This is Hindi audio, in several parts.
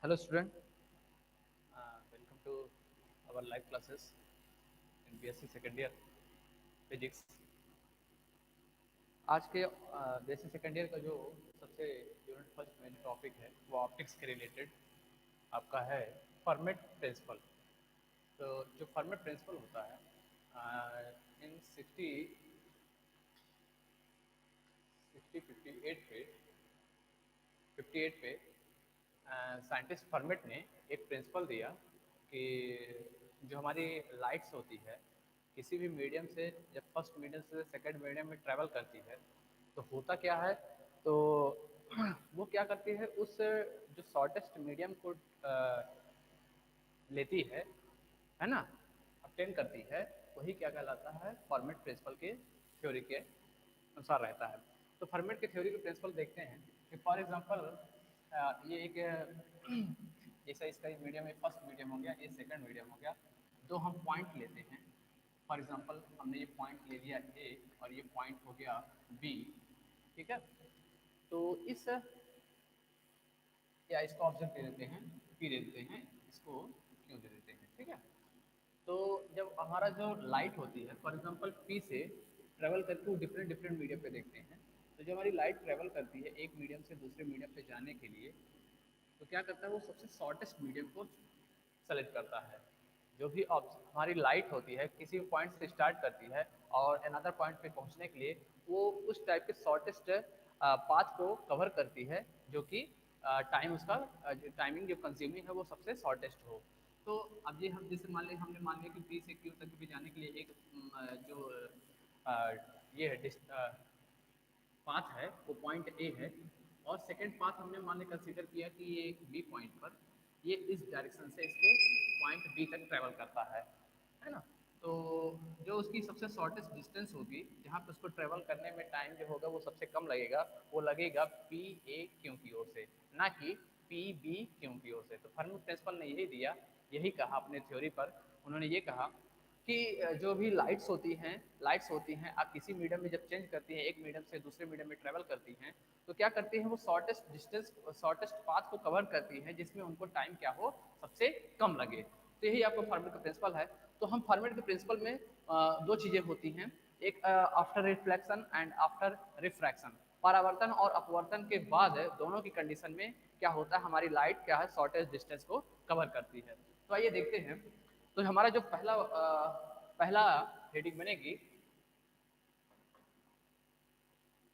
Hello student, welcome to our live classes in BSc second year physics. आज के BSc second year का जो सबसे यूनिट फर्स्ट मेन टॉपिक है वो ऑप्टिक्स के रिलेटेड आपका है फर्मेट प्रिंसिपल। तो जो फर्मेट प्रिंसिपल होता है इन 58 पे साइंटिस्ट फर्मेट ने एक प्रिंसिपल दिया कि जो हमारी लाइट्स होती है किसी भी मीडियम से जब फर्स्ट मीडियम से सेकंड मीडियम में ट्रैवल करती है तो होता क्या है। तो वो क्या करती है उस जो शॉर्टेस्ट मीडियम को लेती है ना, obtain करती है, वही क्या कहलाता है फॉर्मेट प्रिंसिपल के थ्योरी के अनुसार रहता है। तो फॉर्मेट के थ्योरी के प्रिंसिपल देखते हैं कि फॉर एग्जांपल ये एक जैसा इसका मीडियम है, फर्स्ट मीडियम हो गया, ये सेकंड मीडियम हो गया। दो हम पॉइंट लेते हैं, फॉर एग्जांपल हमने ये पॉइंट ले लिया ए और ये पॉइंट हो गया बी, ठीक है। तो इस या इसको ऑब्जेक्ट दे देते हैं, पी दे देते हैं, इसको क्यू दे देते हैं, ठीक है। तो जब हमारा जो लाइट होती है फॉर एग्जांपल पी से ट्रेवल करके वो डिफरेंट डिफरेंट मीडियम पे देखते हैं। तो जब हमारी लाइट ट्रेवल करती है एक मीडियम से दूसरे मीडियम पे जाने के लिए, तो क्या करता है वो सबसे शॉर्टेस्ट मीडियम को सेलेक्ट करता है। जो भी हमारी लाइट होती है किसी भी पॉइंट से स्टार्ट करती है और अनदर पॉइंट पे पहुंचने के लिए वो उस टाइप के शॉर्टेस्ट पाथ को कवर करती है, जो कि टाइम उसका टाइमिंग जो कंज्यूमिंग है वो सबसे शॉर्टेस्ट हो। तो अब ये हम जैसे हमने मान लिया कि बी से क्यू तक भी जाने के लिए एक जो ये है पाथ है वो पॉइंट ए है, और सेकंड पाथ हमने मान लिया कंसीडर किया कि ये बी पॉइंट पर ये इस डायरेक्शन से इसको पॉइंट बी तक ट्रेवल करता है ना। तो जो उसकी सबसे शॉर्टेस्ट डिस्टेंस होगी जहाँ पे उसको ट्रेवल करने में टाइम जो होगा वो सबसे कम लगेगा, वो लगेगा पी ए क्यू की ओर से, ना कि पी बी क्यू की ओर से। तो फर्मी प्रिंसिपल ने यही दिया, यही कहा अपने थ्योरी पर। उन्होंने ये कहा कि जो भी लाइट्स होती हैं आप किसी मीडियम में जब चेंज करती हैं, एक मीडियम से दूसरे मीडियम में ट्रेवल करती हैं, तो क्या करती हैं वो शॉर्टेस्ट डिस्टेंस शॉर्टेस्ट पाथ को कवर करती हैं जिसमें उनको टाइम क्या हो सबसे कम लगे। तो यही आपका फॉर्मेट का प्रिंसिपल है। तो हम फॉर्मेट के प्रिंसिपल में दो चीज़ें होती हैं, एक after reflection and after refraction. परावर्तन और अपवर्तन के बाद दोनों की कंडीशन में क्या होता है, हमारी लाइट क्या है शॉर्टेस्ट डिस्टेंस को कवर करती है। तो आइए देखते हैं। तो हमारा जो पहला हेडिंग बनेगी,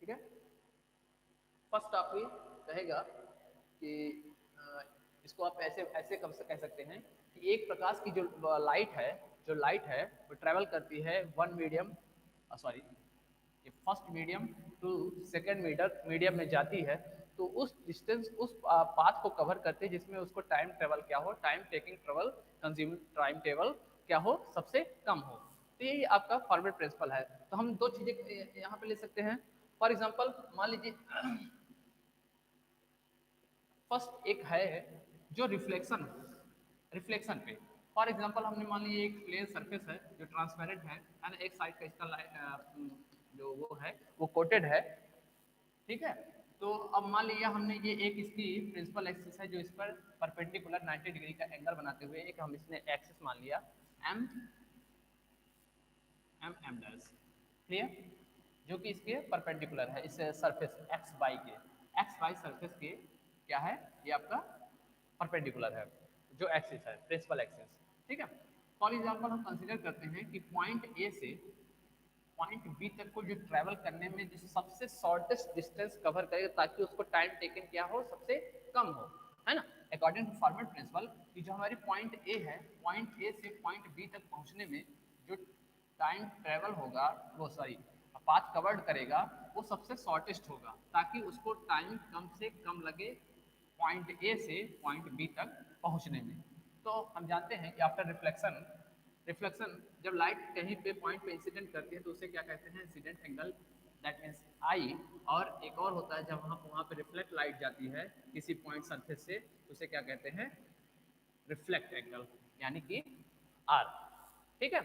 ठीक है। फर्स्ट टॉपिक कहेगा कि अ, इसको आप ऐसे ऐसे कह सकते हैं कि एक प्रकाश की जो लाइट है वो ट्रेवल करती है वन मीडियम सॉरी ये first medium to second medium में जाती है। तो उस डिस्टेंस उस पाथ को कवर करते हैं जिसमें उसको टाइम ट्रेवल क्या हो, time taking travel consuming time table क्या हो सबसे कम हो। तो यही आपका फॉरवर्ड प्रिंसिपल है। तो हम दो चीजें यहाँ पे ले सकते हैं। फॉर एग्जाम्पल मान लीजिए फर्स्ट एक है जो रिफ्लेक्शन रिफ्लेक्शन पे। फॉर एग्जांपल हमने मान लिया एक प्लेन सरफेस है जो ट्रांसपेरेंट है ना, एक साइड का इसका जो वो है वो कोटेड है, ठीक है। तो अब मान लिया हमने ये एक इसकी प्रिंसिपल एक्सिस है जो इस पर परपेंडिकुलर 90 डिग्री का एंगल बनाते हुए एक हम इसने एक्सिस मान लिया एम एम डैश, क्लियर, जो कि इसके परपेंडिकुलर है इस सरफेस एक्स वाई सरफेस के क्या है, ये आपका परपेंडिकुलर है जो एक्सिस है प्रिंसिपल एक्सिस, ठीक है। फॉर एग्जांपल हम कंसीडर करते हैं कि पॉइंट ए से पॉइंट बी तक को जो ट्रैवल करने में जो सबसे शॉर्टेस्ट डिस्टेंस कवर करेगा ताकि उसको टाइम टेकन क्या हो सबसे कम हो, है ना। अकॉर्डिंग टू फॉर्मेट प्रिंसिपल कि जो हमारी पॉइंट ए है, पॉइंट ए से पॉइंट बी तक पहुंचने में जो टाइम ट्रेवल होगा वो सॉरी पाथ कवर्ड करेगा वो सबसे शॉर्टेस्ट होगा ताकि उसको टाइम कम से कम लगे पॉइंट ए से पॉइंट बी तक पहुंचने में। तो हम जानते हैं कि आफ्टर रिफ्लेक्शन रिफ्लेक्शन जब लाइट कहीं पे पॉइंट पे इंसिडेंट करती है तो उसे क्या कहते हैं, incident angle, that means I. और एक और होता है जब वहाँ पे रिफ्लेक्ट लाइट जाती है किसी पॉइंट सरफेस से तो उसे क्या कहते हैं, रिफ्लेक्ट एंगल, यानी कि आर, ठीक है।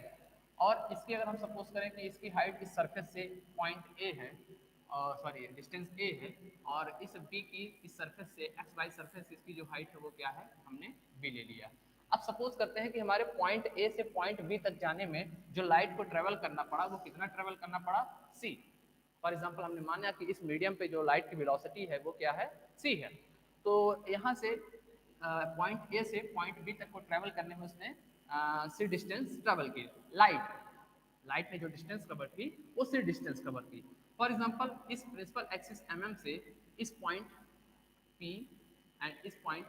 और इसकी अगर हम सपोज करें कि इसकी हाइट इस सरफेस से पॉइंट ए है, सॉरी डिस्टेंस ए है, और इस बी की इस सरफेस से एक्स वाई सरफेस इसकी जो हाइट है वो क्या है, हमने बी ले लिया। अब सपोज करते हैं कि हमारे पॉइंट ए से पॉइंट बी तक जाने में जो लाइट को ट्रेवल करना पड़ा वो कितना ट्रेवल करना पड़ा, सी। फॉर एग्जाम्पल हमने माना कि इस मीडियम पे जो लाइट की वेलोसिटी है वो क्या है, सी है। तो यहाँ से पॉइंट ए से पॉइंट बी तक को ट्रेवल करने में उसने सी डिस्टेंस ट्रेवल की। लाइट लाइट ने जो डिस्टेंस कवर की वो सी डिस्टेंस कवर की। फॉर एग्जांपल इस प्रिंसिपल एक्सिस एम से इस पॉइंट पी एंड इस पॉइंट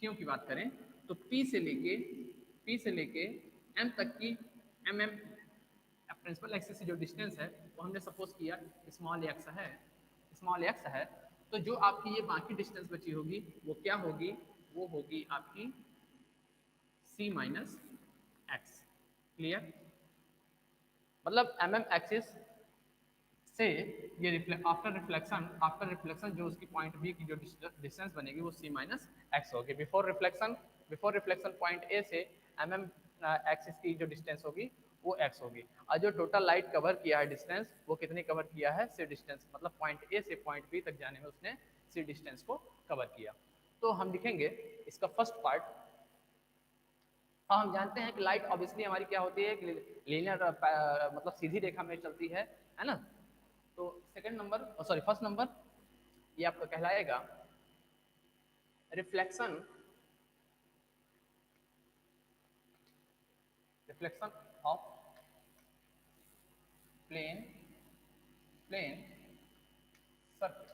क्यू की बात करें तो पी से लेके एम तक की एम प्रिंसिपल एक्सिस से जो डिस्टेंस है वो हमने सपोज किया स्मॉल एक्स है। तो जो आपकी ये बाकी डिस्टेंस बची होगी वो क्या होगी, वो होगी आपकी सी माइनस एक्स। क्लियर? मतलब एम एक्सिस से ये आफ्टर रिफ्लेक्शन जो उसकी पॉइंट बी की जो डिस्टेंस बनेगी वो सी माइनस एक्स होगी। बिफोर रिफ्लेक्शन पॉइंट ए से एम एक्सिस की जो डिस्टेंस होगी वो एक्स होगी। और जो टोटल लाइट कवर किया है डिस्टेंस वो कितनी कवर किया है, सी डिस्टेंस। मतलब पॉइंट ए से पॉइंट बी तक जाने में उसने सी डिस्टेंस को कवर किया। तो हम लिखेंगे इसका फर्स्ट पार्ट। हाँ, हम जानते हैं कि लाइट ऑब्वियसली हमारी क्या होती है कि लीनियर मतलब सीधी रेखा में चलती है ना। तो second number, sorry first number, ये आपका कहलाएगा reflection reflection of plane plane surface.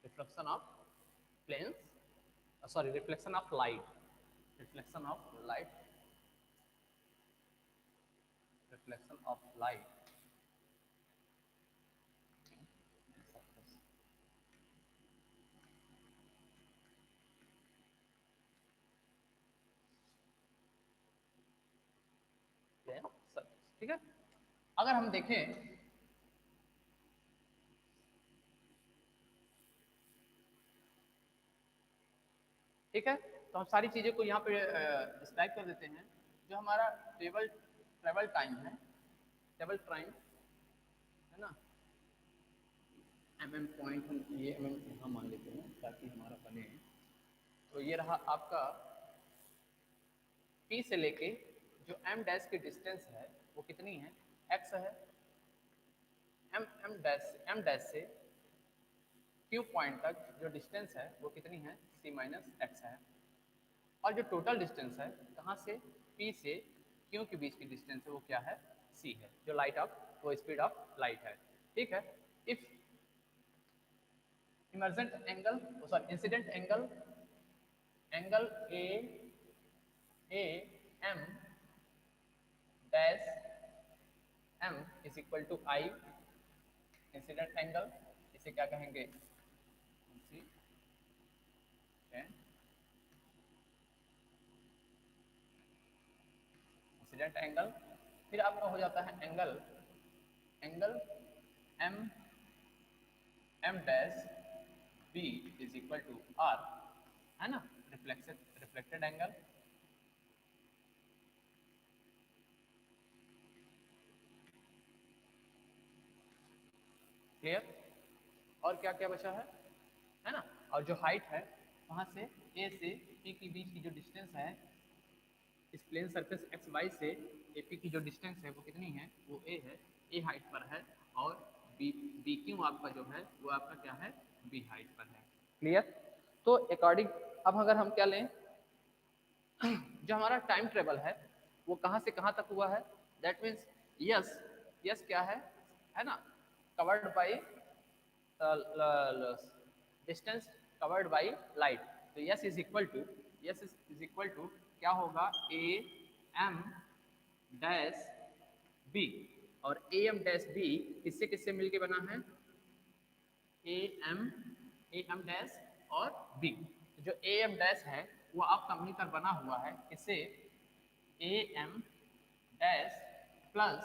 Reflection of planes sorry reflection of light reflection of light plane surface. ठीक है, अगर हम देखें ठीक है, तो हम सारी चीज़ों को यहाँ पे डिस्क्राइब कर देते हैं। जो हमारा ट्रेवल टाइम है, ट्रेवल टाइम है ना, पॉइंट हम ये यहाँ मान लेते हैं ताकि हमारा बने। तो ये रहा आपका P से लेके जो M' की डिस्टेंस है वो कितनी है, x है। M' से Q पॉइंट तक जो डिस्टेंस है वो कितनी है, C माइनस एक्स है। और जो टोटल डिस्टेंस है कहाँ से, P से Q के बीच की डिस्टेंस है वो क्या है, C है। जो वो स्पीड ऑफ लाइट है। ठीक है, if emergent angle sorry incident angle A M dash M is equal to I incident angle, इसे क्या कहेंगे, इंसिडेंट एंगल। फिर आपका हो जाता है angle M M dash B is equal to R, है ना, रिफ्लेक्टेड एंगल। क्लियर? और क्या क्या बचा है ना। और जो हाइट है वहां से ए से पी के बीच की जो डिस्टेंस है इस प्लेन सरफेस एक्स वाई से ए पी की जो डिस्टेंस है वो कितनी है, वो ए है, ए हाइट पर है। और बी क्यू आपका जो है वो आपका क्या है, बी हाइट पर है। क्लियर? तो अकॉर्डिंग अब अगर हम क्या लें, जो हमारा टाइम ट्रेवल है वो कहाँ से कहाँ तक हुआ है, दैट मीन्स यस यस क्या है ना, covered by distance covered by light. तो यस इज इक्वल टू क्या होगा, ए एम डैश बी। और ए एम डैश बी किससे किससे मिलके बना है, ए एम डैश और बी। जो ए एम डैश है वो आपका मिलकर बना हुआ है किससे, A M dash plus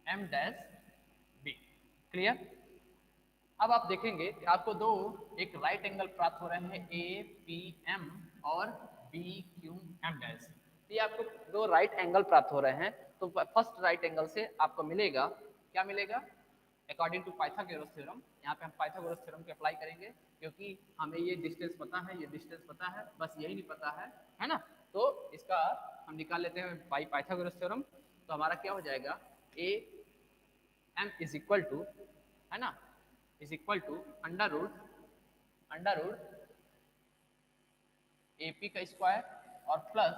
M dash B. Clear? अब आप देखेंगे कि आपको दो एक राइट एंगल प्राप्त हो रहे हैं, ए पी एम और बी क्यू एम डैश। ये आपको दो राइट एंगल प्राप्त हो रहे हैं, तो फर्स्ट राइट एंगल से आपको मिलेगा, क्या मिलेगा, अकॉर्डिंग टू पाइथागोरस थ्योरम। यहाँ पे हम पाइथागोरस थ्योरम को अप्लाई करेंगे, क्योंकि हमें ये डिस्टेंस पता है, ये डिस्टेंस पता है, बस यही नहीं पता है ना। तो इसका हम निकाल लेते हैं बाई पाइथागोरस थ्योरम। तो हमारा क्या हो जाएगा, A M is equal to, है ना, is equal to under root A P का स्क्वायर और प्लस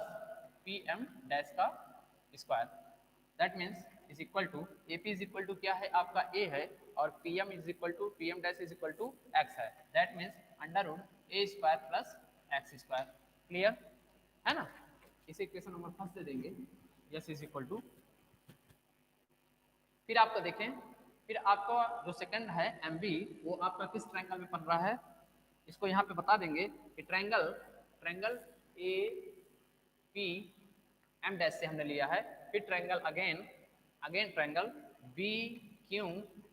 पी एम डैश का square. That means is equal to A P is equal to क्या है आपका ए है, और P M is equal to P M dash is equal to X है। That means under root A square plus X square. Clear है ना। इसे इक्वेशन नंबर फर्स्ट दे देंगे, यस इज इक्वल टू, फिर आपको देखें, फिर आपका जो सेकंड है एम बी, वो आपका किस ट्रायंगल में बन रहा है, इसको यहाँ पे बता देंगे कि triangle triangle A P M dash से हमने लिया है, फिर triangle again again triangle B Q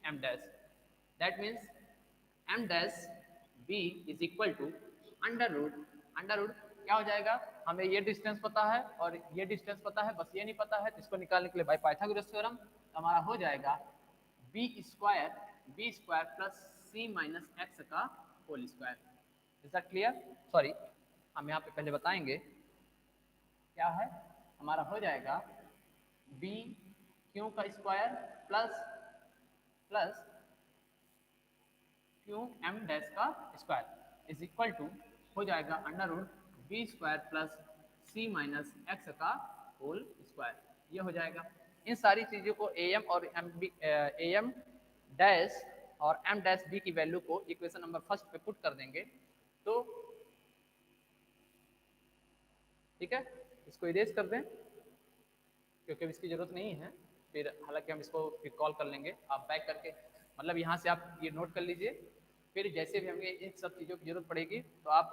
M dash. That means M dash B is equal to under root क्या हो जाएगा, हमें ये डिस्टेंस पता है और ये डिस्टेंस पता है, बस ये नहीं पता है, तो इसको निकालने के लिए बाय पाइथागोरस थ्योरम हमारा हो जाएगा B square plus C minus X का whole square. Is that clear. Sorry, हम यहाँ पे पहले बताएंगे क्या है, हमारा हो जाएगा बी क्यू का square plus plus Q M dash का स्क्वायर इज इक्वल टू हो जाएगा under root B square plus C minus X का होल स्क्वायर। ये हो जाएगा। इन सारी चीज़ों को ए एम और M B, A M dash और एम डैश बी की वैल्यू को इक्वेशन नंबर फर्स्ट पे पुट कर देंगे, तो ठीक है, इसको इरेज कर दें क्योंकि अब इसकी ज़रूरत नहीं है। फिर हालांकि हम इसको फिर कॉल कर लेंगे, आप बैक करके, मतलब यहाँ से आप ये नोट कर लीजिए। फिर जैसे भी हमें इन सब चीज़ों की जरूरत पड़ेगी तो आप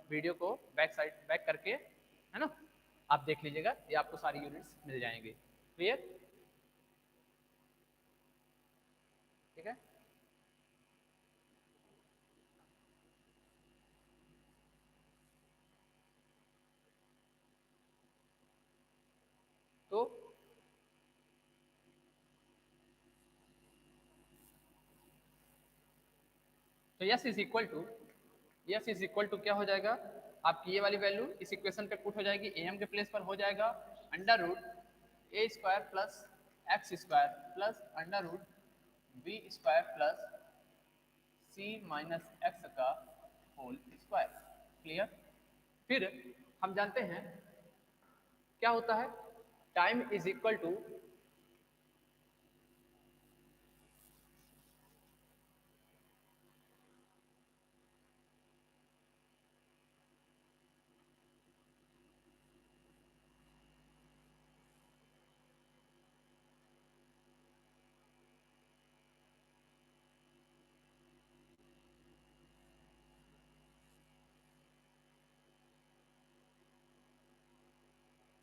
वीडियो को बैक करके, है ना, आप देख लीजिएगा, ये आपको सारी यूनिट्स मिल जाएंगे। क्लियर, ठीक है। तो यस इज इक्वल टू क्या हो जाएगा, आपकी ये वाली वैल्यू इस इक्वेशन पे पुट हो जाएगी, ए एम के प्लेस पर हो जाएगा under root A square plus X square plus under root B square plus C minus X का होल स्क्वायर। क्लियर। फिर हम जानते हैं क्या होता है, टाइम इज इक्वल टू,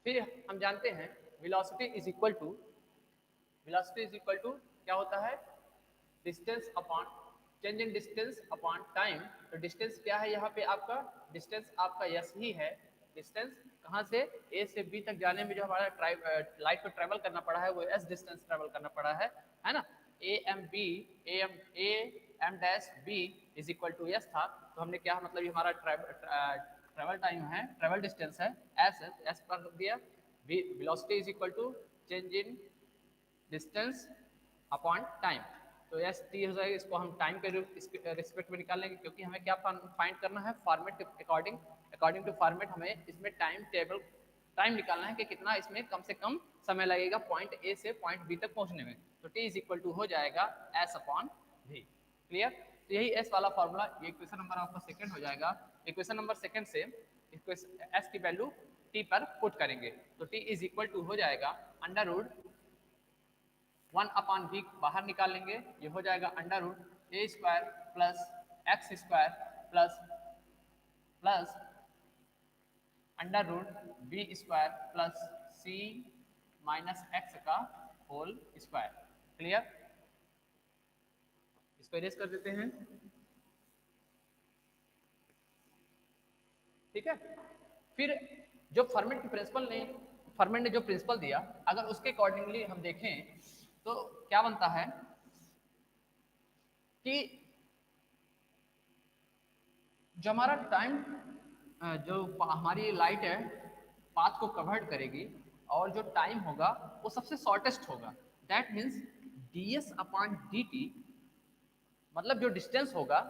फिर हम जानते हैं वेलोसिटी इज इक्वल टू, क्या होता है, distance upon change in distance upon time. तो डिस्टेंस क्या है यहाँ पे आपका, डिस्टेंस आपका यस ही है। डिस्टेंस कहाँ से, ए से बी तक जाने में जो हमारा लाइट को ट्रेवल करना पड़ा है वो एस डिस्टेंस ट्रेवल करना पड़ा है ना। A M B A M dash B is equal to S था, तो हमने क्या मतलब ये हमारा ट्रेवल टाइम है, ट्रेवल डिस्टेंस है, एस पर दिया। Velocity is equal to change in distance upon time. तो एस टी हो जाएगा, इसको हम टाइम के रिस्पेक्ट में निकाल लेंगे, क्योंकि हमें क्या फाइंड करना है, फॉर्मेट के अकॉर्डिंग टू फॉर्मेट हमें इसमें टाइम निकालना है कि कितना इसमें कम से कम समय लगेगा पॉइंट ए से पॉइंट बी तक पहुंचने में। तो टी इज इक्वल टू हो जाएगा एस अपॉन वी। क्लियर। तो यही एस वाला फॉर्मूला, ये इक्वेशन नंबर आपका सेकंड हो जाएगा। इक्वेशन नंबर सेकंड से एस की वैल्यू टी पर पुट करेंगे, तो टी इज इक्वल टू हो जाएगा अंडर रूट 1 वी बाहर निकाल लेंगे, ये हो जाएगा under root A square plus X square plus plus under root B square plus C minus X का होल स्क्वायर। क्लियर। इसको इरेज कर देते हैं, ठीक है। फिर जो फर्मेंट ने जो प्रिंसिपल दिया, अगर उसके अकॉर्डिंगली हम देखें तो क्या बनता है कि जो हमारा टाइम, जो हमारी लाइट है पाथ को कवर्ड करेगी, और जो टाइम होगा वो सबसे शॉर्टेस्ट होगा। That means ds upon dt, मतलब जो डिस्टेंस होगा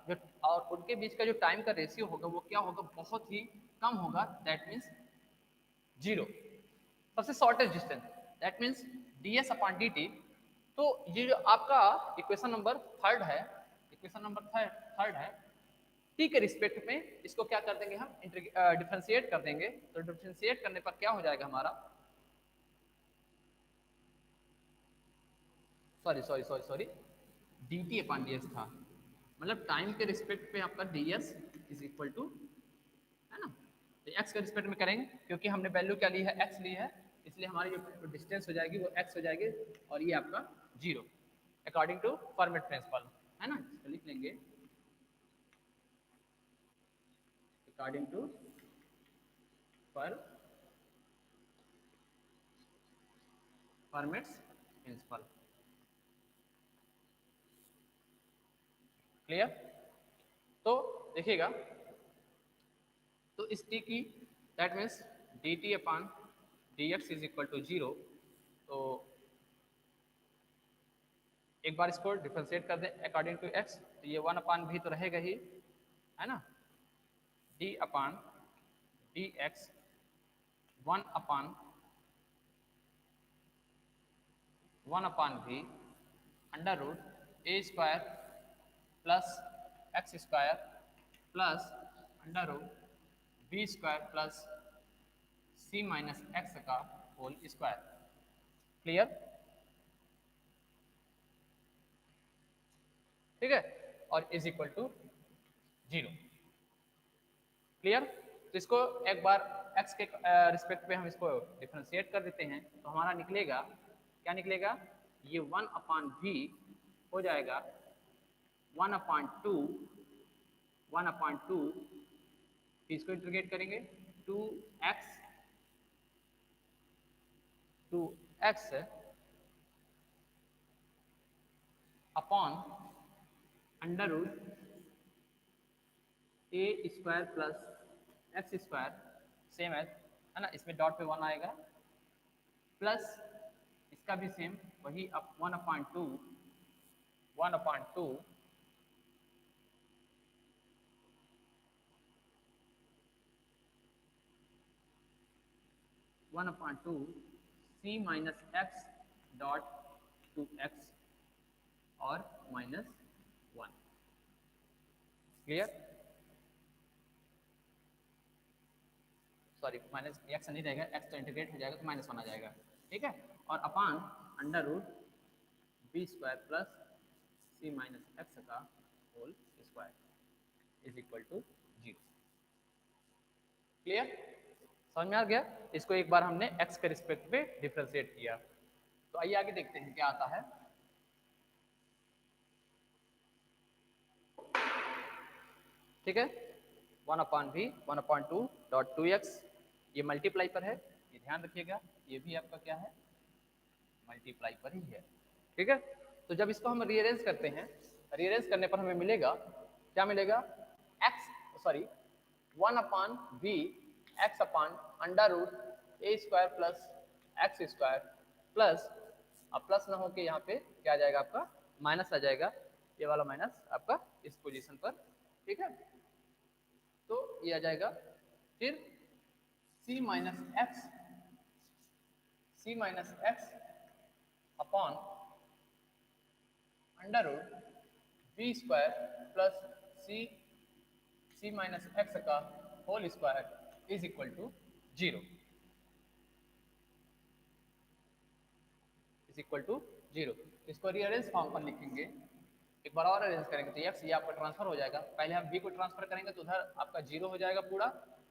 जो, और उनके बीच का जो टाइम का रेशियो होगा वो क्या होगा, बहुत ही कम होगा। दैट मीन्स जीरो, सबसे shortest distance. That means ds upon dt। तो ये जो आपका इक्वेशन नंबर थर्ड है, टी के रिस्पेक्ट में इसको क्या कर देंगे, हम डिफ्रेंशिएट कर देंगे। तो डिफ्रेंशिएट करने पर क्या हो जाएगा हमारा, sorry D T upon D S था, मतलब टाइम के रिस्पेक्ट पे आपका D S is equal to, है ना, तो एक्स के रिस्पेक्ट में करेंगे क्योंकि हमने वैल्यू क्या ली है, एक्स ली है, इसलिए हमारी जो डिस्टेंस हो जाएगी वो एक्स हो जाएगी, और ये आपका zero according to Fermat principle, है ना। इसको लिख लेंगे according to Fermat's principle. Clear. तो देखिएगा, तो इस टी की that means D T upon D X is equal to zero. तो एक बार इसको डिफ्रेंशिएट कर दें अकॉर्डिंग टू एक्स, तो ये वन अपान भी तो रहेगा ही, है ना, D upon D X one upon भी under root A square plus X square plus under root B square plus C minus X का होल स्क्वायर। क्लियर। ठीक है, और is equal to zero. Clear. तो इसको एक बार x के रिस्पेक्ट पे हम इसको डिफरेंशिएट कर देते हैं, तो हमारा निकलेगा, क्या निकलेगा, ये वन अपान वी हो जाएगा वन अपान टू, फिर इसको इंटीग्रेट करेंगे, two X upon under root A square plus X square, same है ना, इसमें डॉट पे वन आएगा, प्लस इसका भी सेम वही up one appoint two C minus X dot two X और minus one. Clear. Sorry minus X नहीं रहेगा, एक्स तो इंटीग्रेट हो जाएगा तो माइनस वन आ जाएगा। ठीक है, और upon under root B square plus C minus X का whole square is equal to zero. Clear, समझ में आ गया। इसको एक बार हमने x के रिस्पेक्ट पे डिफरेंशिएट किया। तो आइए आगे देखते हैं क्या आता है। ठीक है, वन अपान भी one upon two dot two x, ये मल्टीप्लाई पर है, ये ध्यान रखिएगा, ये भी आपका क्या है, मल्टीप्लाई पर ही है। ठीक है, तो जब इसको हम रीअरेंज करते हैं, रीअरेंज करने पर हमें मिलेगा, क्या मिलेगा, one upon B X upon under root A square plus X square plus, अब प्लस ना होके यहाँ पे क्या आ जाएगा, आपका माइनस आ जाएगा, ये वाला माइनस आपका इस पोजीशन पर। ठीक है, तो ये आ जाएगा, फिर C minus X upon under root B square plus C minus X का whole square is equal to zero, इसको रीअरेंज फॉर्म पर लिखेंगे, एक बार और अरेंज करेंगे तो एक्स ये आपका ट्रांसफर हो जाएगा, पहले हम बी को ट्रांसफर करेंगे तो उधर आपका जीरो हो जाएगा पूरा,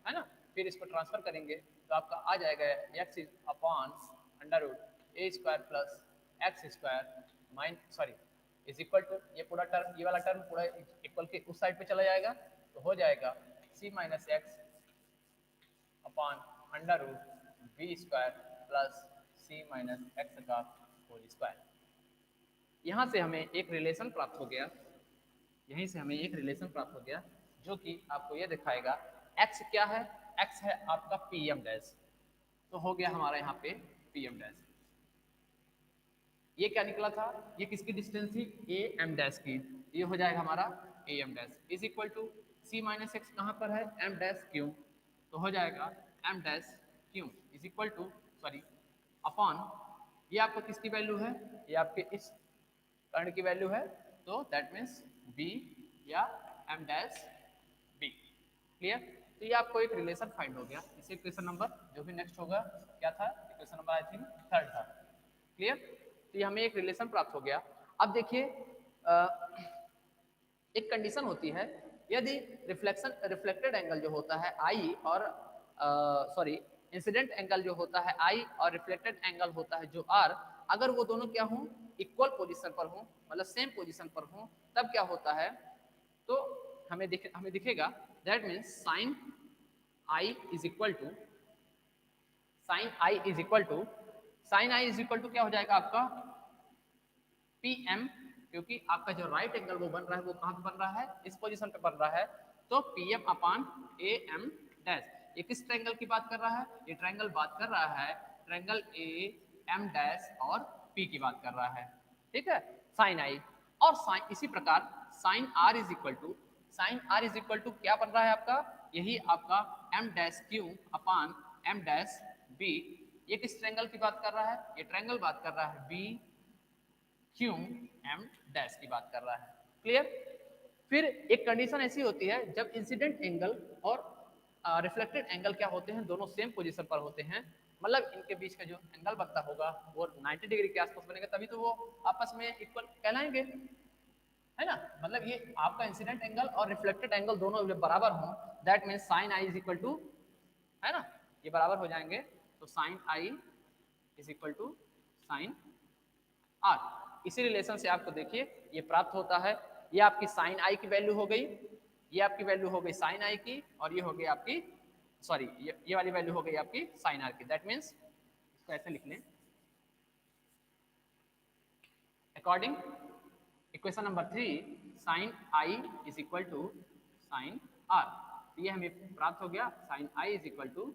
है ना, फिर इसको ट्रांसफर करेंगे तो आपका आ जाएगा X is upon under root A square plus X square is equal to, ये पूरा टर्म, ये वाला टर्म पूरा इक्वल के उस साइड पे चला जाएगा, तो हो जाएगा C minus X upon under root B square plus C minus X का होल स्क्वायर। यहाँ से हमें एक रिलेशन प्राप्त हो गया, यहीं से हमें एक रिलेशन प्राप्त हो गया जो कि आपको ये दिखाएगा x क्या है, x है आपका पी एम डैश, तो हो गया हमारा यहाँ पे पी एम डैश। ये क्या निकला था, ये किसकी डिस्टेंस थी, ए एम डैश की, ये हो जाएगा हमारा A M dash is equal to C minus X कहाँ पर है, एम डैश क्यू, तो हो जाएगा M dash Q is equal to sorry upon, ये आपका किसकी वैल्यू है, ये आपके इस कर्ण की वैल्यू है, तो दैट मीन्स बी या एम डैश बी। क्लियर, तो ये आपको एक रिलेशन फाइंड हो गया। इसे इक्वेशन नंबर जो भी नेक्स्ट होगा क्या था, equation number I think third था। क्लियर, तो ये हमें एक रिलेशन प्राप्त हो गया। अब देखिए एक कंडीशन होती है, यदि रिफ्लेक्टेड एंगल जो होता है आई और सॉरी इंसिडेंट एंगल जो होता है आई और रिफ्लेक्टेड एंगल होता है जो आर, अगर वो दोनों क्या हों, इक्वल पोजीशन पर हों, मतलब सेम पोजीशन पर हों, तब क्या होता है, तो हमें दिखेगा that means sine I is equal to sine I is equal to क्या हो जाएगा आपका पी एम, क्योंकि आपका जो राइट एंगल वो बन रहा है वो कहाँ पे बन रहा है, इस पोजीशन पे बन रहा है, तो P M upon A M dash. ये किस ट्रायंगल की बात कर रहा है, ये ट्रायंगल बात कर रहा है ट्रायंगल ए एम डैश और पी की बात कर रहा है, ठीक है, साइन आई। और साइन इसी प्रकार sine R is equal to क्या बन रहा है आपका, यही आपका M dash Q upon M dash B. ये किस ट्रायंगल की बात कर रहा है, ये ट्रायंगल बात कर रहा है बी क्यू एम डैश की बात कर रहा है। क्लियर, फिर एक कंडीशन ऐसी होती है जब इंसिडेंट एंगल और रिफ्लेक्टेड एंगल क्या होते हैं, दोनों सेम पोजीशन पर होते हैं, मतलब इनके बीच का जो एंगल बनता होगा वो 90 डिग्री के आसपास बनेगा, तभी तो वो आपस में इक्वल कहलाएंगे, है ना। मतलब ये आपका इंसिडेंट एंगल और रिफ्लेक्टेड एंगल दोनों जब बराबर हों, that means sine I is equal to, है ना, ये बराबर हो जाएंगे, तो sine I is equal to sine R. इसी रिलेशन से आपको देखिए ये प्राप्त होता है, ये आपकी साइन आई की वैल्यू हो गई, ये आपकी वैल्यू हो गई साइन आई की, और ये हो गई आपकी सॉरी ये वाली वैल्यू हो गई आपकी साइन आर की। दैट मीन्स इसको ऐसे लिख लें, according equation number 3 sine I is equal to sine R, तो ये हमें प्राप्त हो गया sine I is equal to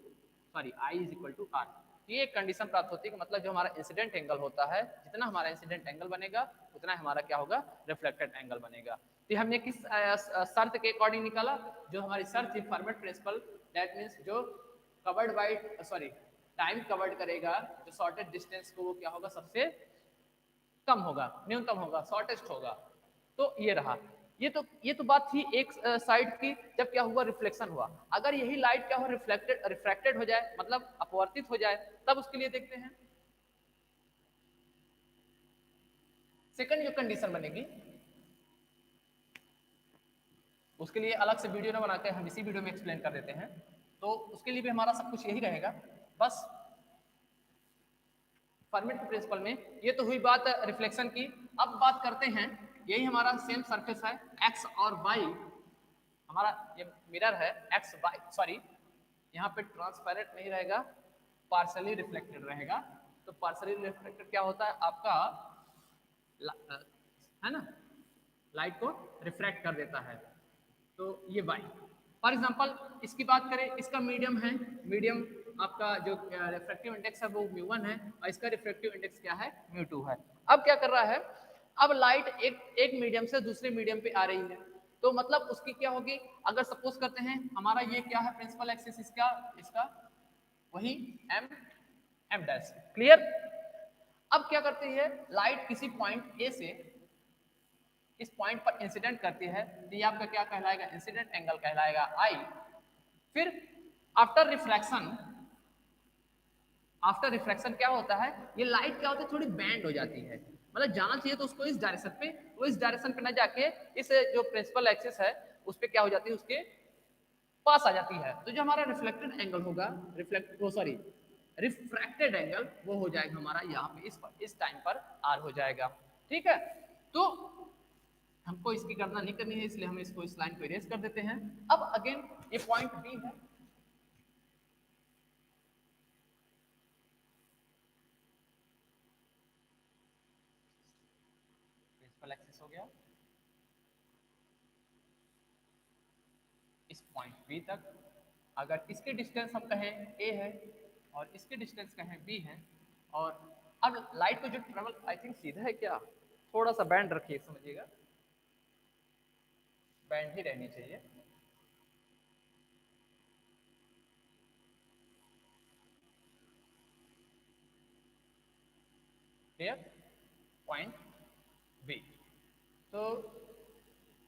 sorry I is equal to R. ये एक कंडीशन प्राप्त होती है कि मतलब जो हमारा इंसिडेंट एंगल होता है, जितना हमारा इंसिडेंट एंगल बनेगा उतना हमारा क्या होगा, रिफ्लेक्टेड एंगल बनेगा। तो हमने किस शर्त के अकॉर्डिंग निकाला, जो हमारी शर्त थी फर्मेट प्रिंसिपल, दैट मीन्स जो covered by sorry time covered करेगा, जो शॉर्टेस्ट डिस्टेंस को वो क्या होगा, सबसे कम होगा, न्यूनतम होगा, शॉर्टेस्ट होगा। तो ये रहा, ये तो बात थी एक साइड की, जब क्या हुआ, रिफ्लेक्शन हुआ। अगर यही लाइट क्या हो, रिफ्रैक्टेड हो जाए, मतलब अपवर्तित हो जाए, तब उसके लिए देखते हैं सेकंड जो कंडीशन बनेगी, उसके लिए अलग से वीडियो ना बनाकर हम इसी वीडियो में एक्सप्लेन कर देते हैं, तो उसके लिए भी हमारा सब कुछ यही रहेगा। बस फर्मेट प्रिंसिपल में ये तो हुई बात रिफ्लेक्शन की। अब बात करते हैं, यही हमारा सेम सरफेस है एक्स और वाई, हमारा ये मिरर है एक्स वाई सॉरी यहाँ पे ट्रांसपेरेंट नहीं रहेगा, पार्शली रिफ्लेक्टेड रहेगा। तो पार्शली रिफ्लेक्टेड क्या होता है आपका, है ना, लाइट को रिफ्रैक्ट कर देता है, तो ये वाई। फॉर एग्जांपल इसकी बात करें, इसका मीडियम है, मीडियम आपका जो रिफ्रैक्टिव इंडेक्स है वो μ1 है, और इसका रिफ्रैक्टिव इंडेक्स क्या है, μ2 है। अब क्या कर रहा है, अब लाइट एक मीडियम से दूसरे मीडियम पे आ रही है, तो मतलब उसकी क्या होगी, अगर सपोज करते हैं हमारा ये क्या है प्रिंसिपल एक्सिस, इसका वही एम एम डैश। क्लियर, अब क्या करती है लाइट, किसी पॉइंट ए से इस पॉइंट पर इंसिडेंट करती है, तो ये आपका क्या कहलाएगा, इंसिडेंट एंगल कहलाएगा आई। फिर आफ्टर रिफ्रैक्शन क्या होता है, ये लाइट क्या होती है, थोड़ी बैंड हो जाती है, मतलब जाना चाहिए तो उसको इस डायरेक्शन पे, वो इस डायरेक्शन पे ना जाके इस जो प्रिंसिपल एक्सिस है उस पे क्या हो जाती है, उसके पास आ जाती है। तो जो हमारा रिफ्लेक्टेड एंगल होगा, रिफ्रैक्टेड एंगल वो हो जाएगा हमारा यहाँ पे इस टाइम पर आर हो जाएगा। ठीक है, तो हमको इसकी गणना नहीं करनी है, इसलिए हम इसको इस लाइन को इरेज कर देते हैं। अब अगेन ये पॉइंट बी है, प्रिंसिपल एक्सिस हो गया, इस पॉइंट बी तक। अगर इसके डिस्टेंस हम कहें ए है और इसके डिस्टेंस कहें बी है, और अब लाइट को जो ट्रेवल, आई थिंक सीधा है क्या, थोड़ा सा बैंड रखिए, समझिएगा, बैंड ही रहनी चाहिए। Clear, point B. तो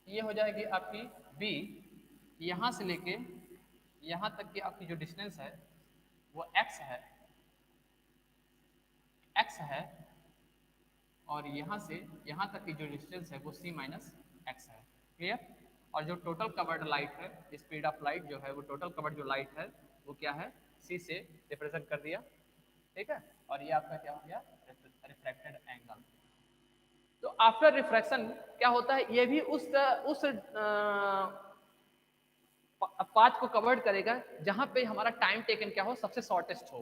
ये हो जाएगी आपकी बी, यहाँ से लेके यहाँ तक की आपकी जो डिस्टेंस है वो एक्स है, और यहाँ से यहाँ तक की जो डिस्टेंस है वो c माइनस एक्स है। क्लियर, और जो टोटल कवर्ड लाइट है, स्पीड ऑफ लाइट जो है वो टोटल कवर्ड जो लाइट है वो क्या है, c से रिप्रेजेंट कर दिया। ठीक है, और ये आपका क्या हो गया, रिफ्लेक्टेड एंगल। तो आफ्टर रिफ्रैक्शन क्या होता है, ये भी उस पाथ को कवर्ड करेगा जहां पे हमारा टाइम टेकन क्या हो, सबसे शॉर्टेस्ट हो,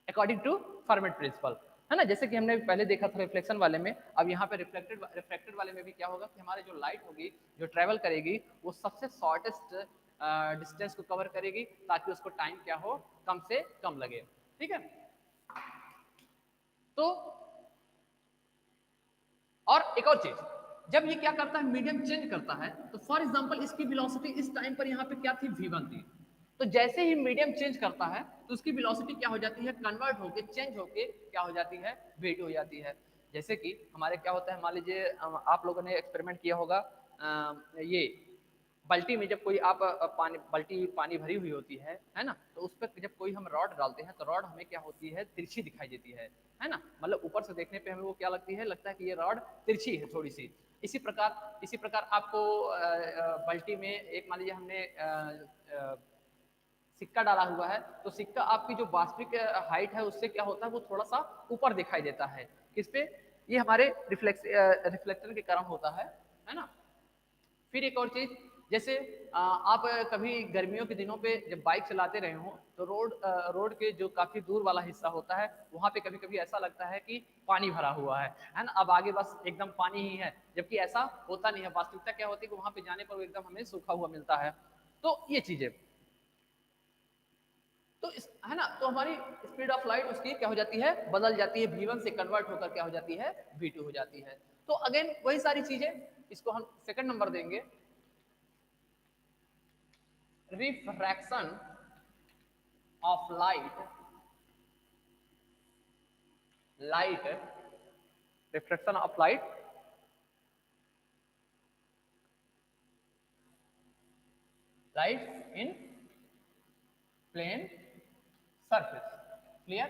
अकॉर्डिंग टू फर्मेट प्रिंसिपल, है ना। जैसे कि हमने पहले देखा था रिफ्लेक्शन वाले में, अब यहाँ पे रिफ्लेक्टेड वाले में भी क्या होगा कि हमारी जो लाइट होगी जो ट्रेवल करेगी वो सबसे शॉर्टेस्ट डिस्टेंस को कवर करेगी, ताकि उसको टाइम क्या हो, कम से कम लगे। ठीक है, तो और एक और चीज, जब ये क्या करता है, मीडियम चेंज करता है, तो फॉर एग्जांपल इसकी वेलोसिटी इस टाइम पर यहाँ पे क्या थी, v1 थी। तो जैसे ही मीडियम चेंज करता है तो उसकी वेलोसिटी क्या हो जाती है, कन्वर्ट होके चेंज होके क्या हो जाती है, v2 हो जाती है। जैसे कि हमारे क्या होता है, मान लीजिए आप लोगों ने एक्सपेरिमेंट किया होगा, ये बाल्टी में जब कोई आप बाल्टी पानी भरी हुई होती है ना, तो उस पर जब कोई हम रॉड डालते हैं तो रॉड हमें क्या होती है, तिरछी दिखाई देती है ना, मतलब ऊपर से देखने पे हमें वो क्या लगती है, लगता है कि ये रॉड तिरछी है थोड़ी सी। इसी प्रकार आपको बाल्टी में एक मान लीजिए हमने सिक्का डाला हुआ है, तो सिक्का आपकी जो वास्तविक हाइट है उससे क्या होता है, वो थोड़ा सा ऊपर दिखाई देता है। किस पे, ये हमारे रिफ्लेक्टर के कारण होता है ना। फिर एक और चीज, जैसे आप कभी गर्मियों के दिनों पे जब बाइक चलाते रहे हो तो रोड के जो काफी दूर वाला हिस्सा होता है वहां पे कभी कभी ऐसा लगता है कि पानी भरा हुआ है ना, अब आगे बस एकदम पानी ही है, जबकि ऐसा होता नहीं है। वास्तविकता क्या होती है कि वहां पे जाने पर वो एकदम हमें सूखा हुआ मिलता है। तो ये चीजें, तो इस, है ना, तो हमारी स्पीड ऑफ लाइट उसकी क्या हो जाती है, बदल जाती है, v1 से कन्वर्ट होकर क्या हो जाती है, v2 हो जाती है। तो अगेन वही सारी चीजें, इसको हम सेकंड नंबर देंगे, refraction of light refraction of light in plane surface. Clear,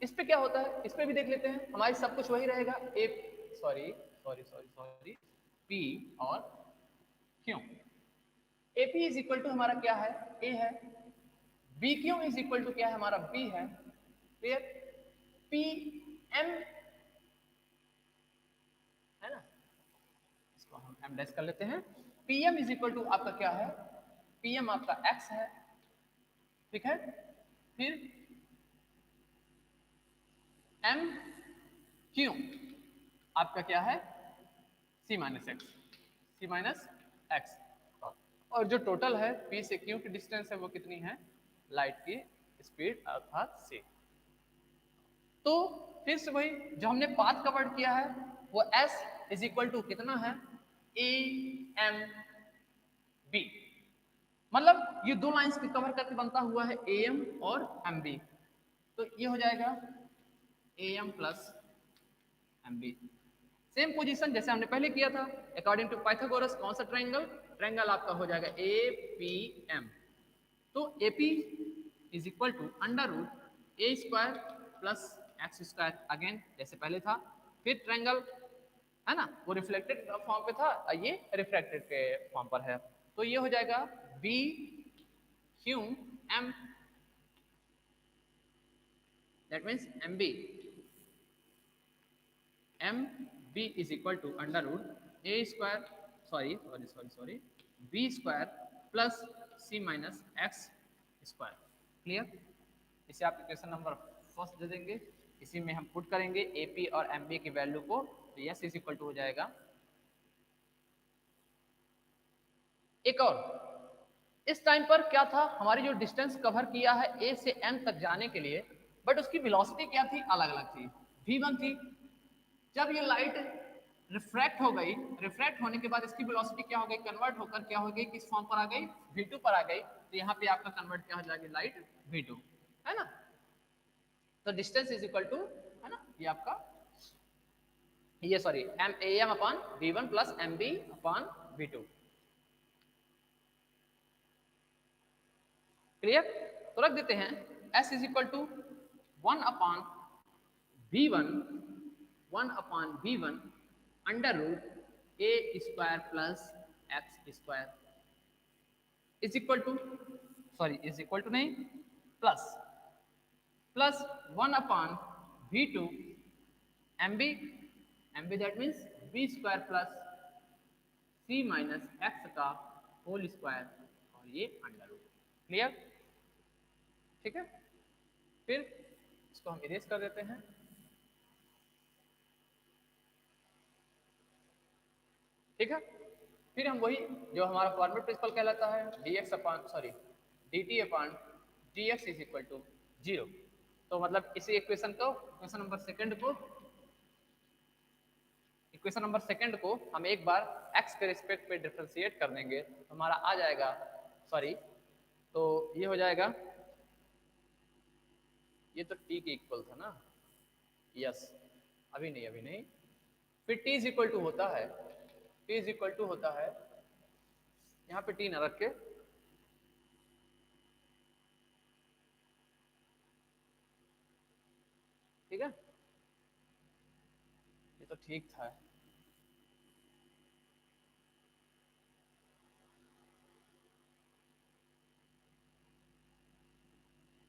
इस पे क्या होता है, इस पे भी देख लेते हैं, हमारी सब कुछ वही रहेगा, A, sorry sorry sorry sorry, P और Q. AP is equal to हमारा क्या है, ए है, B Q is equal to क्या है हमारा, बी है। क्लियर, पी एम, है ना, इसको हम एम डैश कर लेते हैं। पीएम इज इक्वल टू आपका क्या है, पीएम आपका एक्स है। ठीक है, फिर एम क्यू आपका क्या है, सी माइनस एक्स, सी माइनस एक्स। और जो टोटल है पी से क्यू की डिस्टेंस है वो कितनी है, लाइट की स्पीड अर्थात सी। तो फिर से वही जो हमने पाथ कवर किया है वो एस इज इक्वल टू कितना है, ए एम बी, मतलब ये दो लाइंस के कवर करके बनता हुआ है ए एम और एम बी। तो ये हो जाएगा A M plus M B. Same position जैसे हमने पहले किया था, अकॉर्डिंग टू पाइथागोरस कौन सा ट्रायंगल, ट्रायंगल आपका हो जाएगा ए पी एम। तो A P is equal to under root A square plus X square, again जैसे पहले था। फिर ट्रायंगल, है ना, वो रिफ्लेक्टेड फॉर्म पे था, ये रिफ्रैक्टेड के फॉर्म पर है। तो ये हो जाएगा B Q M, that means M B, M B is equal to under root A square, sorry sorry sorry sorry, B square plus C minus X square. Clear, इसे आप इक्वेशन नंबर फर्स्ट दे देंगे। इसी में हम पुट करेंगे ए पी और एम बी की वैल्यू को, तो यस इज इक्वल टू हो जाएगा। एक और, इस टाइम पर क्या था, हमारी जो डिस्टेंस कवर किया है ए से एम तक जाने के लिए, बट उसकी वेलोसिटी क्या थी, अलग अलग थी, v1 थी। जब ये लाइट रिफ्रैक्ट हो गई, रिफ्रैक्ट होने के बाद इसकी वेलोसिटी क्या हो गई, कन्वर्ट होकर क्या हो गई, किस फॉर्म पर आ गई, v2 पर आ गई। तो यहाँ पे आपका कन्वर्ट क्या हो जाएगी, लाइट v2, है ना। तो डिस्टेंस इज इक्वल टू, है ना, ये आपका, ये sorry M A M upon v1 plus M B upon v2। Clear, तो रख देते हैं s is equal to 1 upon v1, 1 upon v1 under root A square plus X square is equal to, sorry is equal to नहीं, plus plus 1 upon v2 mb, mb that means b square plus c minus X का होल स्क्वायर और ये अंडर रूट। क्लियर, ठीक है। फिर इसको हम इरेज कर देते हैं। ठीक है, फिर हम वही जो हमारा फॉर्मेट प्रिंसिपल कहलाता है, dx upon sorry dt upon dx is equal to 0। तो मतलब इसी इक्वेशन को, इक्वेशन नंबर सेकंड को हम एक बार x के रिस्पेक्ट पे डिफरेंशिएट कर देंगे, तो हमारा आ जाएगा, सॉरी तो ये हो जाएगा, ये तो t के इक्वल था ना, यस अभी नहीं, अभी नहीं, फिर t इज इक्वल टू होता है, t इज इक्वल टू होता है, यहाँ पे t न रख के, ठीक है, ये तो ठीक था।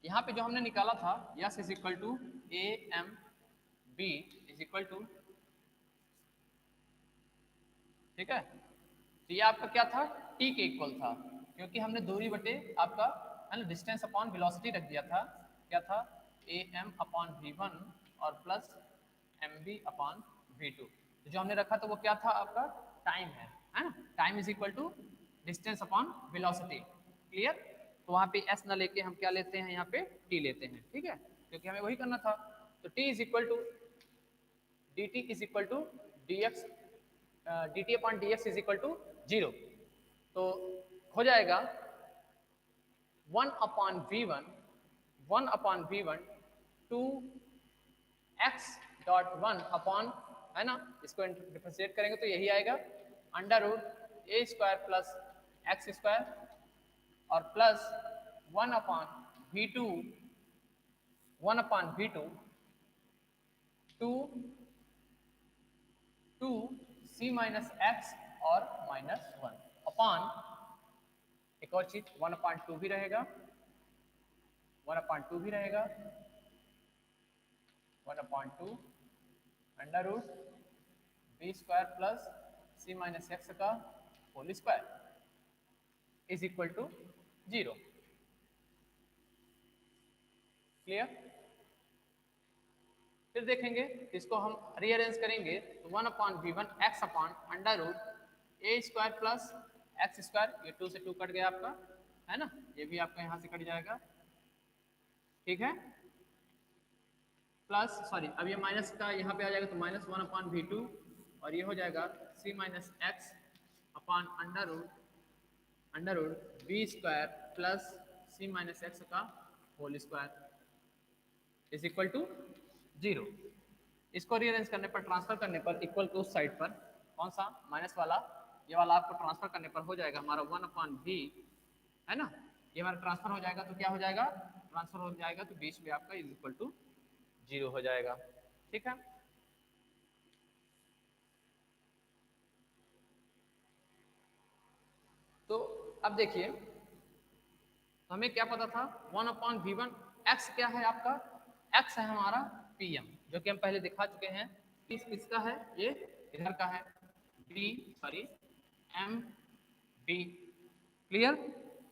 यहाँ पे जो हमने निकाला था S is equal to A M B is equal to, ठीक है, तो ये आपका क्या था, टी के इक्वल था, क्योंकि हमने दूरी बटे आपका, है ना, डिस्टेंस अपॉन वेलोसिटी रख दिया था, क्या था, A M upon V one और plus M B upon V two. तो जो हमने रखा था वो क्या था आपका, टाइम है ना, time is equal to distance upon velocity. Clear, तो वहाँ पे एस ना लेके हम क्या लेते हैं, यहाँ पे टी लेते हैं, ठीक है, क्योंकि हमें वही करना था। तो T is equal to D T is equal to D X, D T upon D X is equal to 0। तो हो जाएगा 1 upon V one, 1 upon V one two X dot one upon, है ना, इसको डिफरेंशिएट करेंगे तो यही आएगा, under root A square plus X square और plus 1 upon V two, 1 upon V two two two C minus x और माइनस वन अपॉन, एक और चीज 1 अपॉन टू भी रहेगा, 1 अपॉन टू भी रहेगा, 1 upon two under root B square plus C minus X का whole square is equal to 0। Clear, फिर देखेंगे इसको हम रीअरेंज करेंगे, तो 1 upon V one X upon under root A square plus X square, ये 2 से 2 कट गया आपका, है ना, ये भी आपका यहाँ से कट जाएगा, ठीक है, प्लस सॉरी अब ये माइनस का यहाँ पे आ जाएगा, तो माइनस 1 अपॉन वी टू और ये हो जाएगा C minus X upon under root B square plus C minus X का whole square is equal to 0। इसको रीअरेंज करने पर, ट्रांसफर करने पर, इक्वल टू उस साइड पर, कौन सा माइनस वाला, ये वाला आपको ट्रांसफर करने पर हो जाएगा हमारा 1 अपॉन वी, है ना, ये हमारा ट्रांसफर हो जाएगा, तो क्या हो जाएगा, ट्रांसफर हो जाएगा तो बीच में आपका इज इक्वल टू 0 हो जाएगा, ठीक है। तो अब देखिए, तो हमें क्या पता था, 1 अपॉन वी वन, एक्स क्या है आपका, एक्स है हमारा पी एम, जो कि हम पहले दिखा चुके हैं, किसका है, ये इधर का है, B sorry M B. Clear,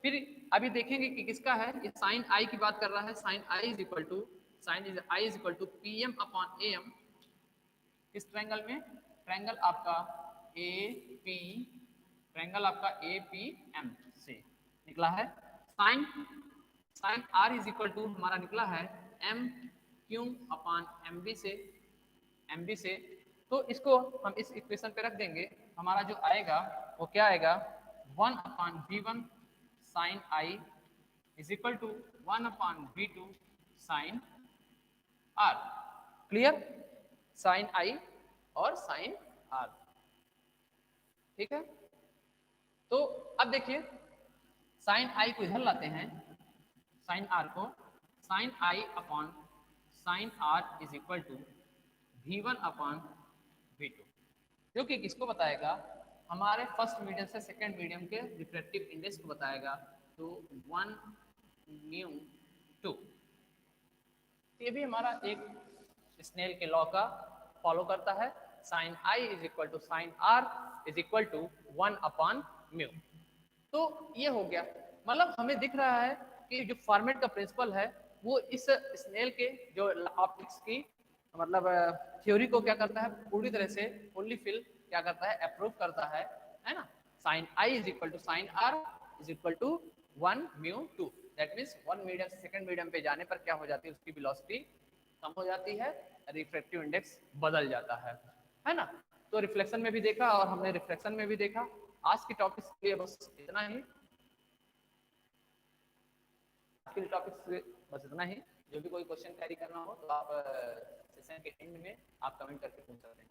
फिर अभी देखेंगे कि किसका है, ये साइन आई की बात कर रहा है, sine I is equal to sine is I is equal to P M upon A M, किस ट्रायंगल में, ट्रायंगल आपका ए पी, ट्रायंगल आपका ए पी एम से निकला है। Sine sine R is equal to हमारा निकला है M Q upon M B से, एम बी से। तो इसको हम इस इक्वेशन पे रख देंगे, हमारा जो आएगा वो क्या आएगा, 1 upon V one sine I is equal to 1 upon V two sine R. Clear, sine I और साइन आर, ठीक है। तो अब देखिए साइन आई को इधर लाते हैं, साइन आर को, sine I upon sine R is equal to V one upon V two, जो कि किसको बताएगा, हमारे फर्स्ट मीडियम से सेकेंड मीडियम के रिफ्रैक्टिव इंडेक्स को बताएगा। तो 1 म्यू 2, ये भी हमारा एक स्नेल के लॉ का फॉलो करता है। Sine I is equal to sine R is equal to 1 upon mu. तो ये हो गया, मतलब हमें दिख रहा है कि जो फॉर्मेट का प्रिंसिपल है वो इस स्नेल के जो ऑप्टिक्स की मतलब थ्योरी को क्या करता है, पूरी तरह से फुल्ली फिल क्या करता है, अप्रूव करता है ना। Sine I is equal to sine R is equal to 1 mu 2, that means 1 medium से सेकेंड मीडियम पे जाने पर क्या हो जाती है, उसकी वेलोसिटी कम हो जाती है, रिफ्रैक्टिव इंडेक्स बदल जाता है ना। तो रिफ्लेक्शन में भी देखा और हमने रिफ्लेक्शन में भी देखा। आज के टॉपिक्स के लिए बस इतना ही, आज के टॉपिक्स से बस इतना ही। जो भी कोई क्वेश्चन कैरी करना हो तो आप सेशन के एंड में आप कमेंट करके पूछ सकते हैं।